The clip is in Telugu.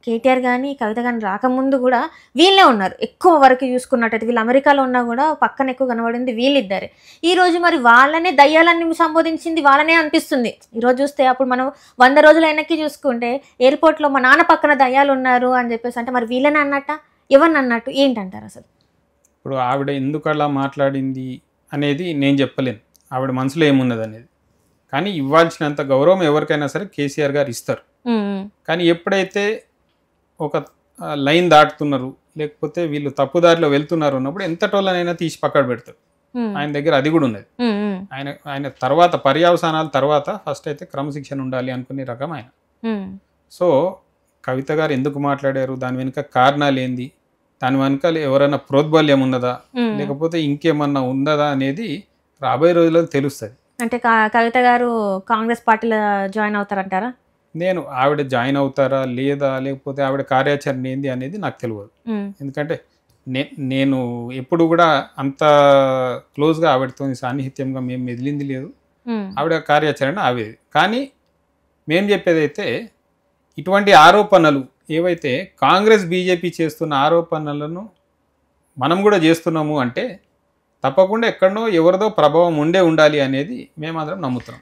కేటీఆర్ గాని, కవిత గాని రాకముందు గూడా వీళ్ళే ఉన్నారు. ఎక్కువ వరకు చూసుకున్నట్టయితే వీళ్ళు అమెరికాలో ఉన్నా గూడా పక్కన ఎక్కువ కనబడింది వీళ్ళిద్దరే. ఈరోజు మరి వాళ్ళనే దయ్యాలని సంబోధించింది వాళ్ళనే అనిపిస్తుంది. ఈరోజు చూస్తే అప్పుడు మనం 100 రోజుల వెనక్కి చూసుకుంటే ఎయిర్‌పోర్ట్‌లో మా నాన్న పక్కన దయ్యాలున్నారు అని చెప్పేసి అంటే మరి వీళ్ళనే అన్నట్టా? ఎవరినన్నట్టు? ఏంటంటారు అసలు? ఇప్పుడు ఆవిడ ఎందుకు అలా మాట్లాడింది అనేది నేను చెప్పలేను. ఆవిడ మనసులో ఏమున్నదనేది. కానీ ఇవ్వాల్సినంత గౌరవం ఎవరికైనా సరే కేసీఆర్ గారు ఇస్తారు. కానీ ఎప్పుడైతే ఒక లైన్ దాటుతున్నారు, లేకపోతే వీళ్ళు తప్పుదారిలో వెళ్తున్నారు అన్నప్పుడు ఎంతటోళ్ళనైనా తీసి పక్కన పెడతారు. ఆయన దగ్గర అది కూడా ఉన్నది. ఆయన తర్వాత పర్యవసానాల తర్వాత ఫస్ట్ అయితే క్రమశిక్షణ ఉండాలి అనుకునే రకం ఆయన. సో కవిత గారు ఎందుకు మాట్లాడారు, దాని వెనుక కారణాలు ఏంది, దాని వెనుక ఎవరైనా ప్రోద్బల్యం ఉన్నదా, లేకపోతే ఇంకేమన్నా ఉన్నదా అనేది రాబోయే రోజుల్లో తెలుస్తుంది. అంటే కవిత గారు కాంగ్రెస్ పార్టీలో జాయిన్ అవుతారంటారా? నేను ఆవిడ జాయిన్ అవుతారా లేదా, లేకపోతే ఆవిడ కార్యాచరణ ఏంది అనేది నాకు తెలియదు. ఎందుకంటే నేను ఎప్పుడు కూడా అంత క్లోజ్గా ఆవిడతో సాన్నిహిత్యంగా మేము మెదిలింది లేదు. ఆవిడ కార్యాచరణ ఆవేది. కానీ మేము చెప్పేది అయితే ఇటువంటి ఆరోపణలు ఏవైతే కాంగ్రెస్ బీజేపీ చేస్తున్న ఆరోపణలను మనం కూడా చేస్తున్నాము అంటే తప్పకుండా ఎక్కడనో ఎవరిదో ప్రభావం ఉండాలి అనేది మేమందరం నమ్ముతున్నాం.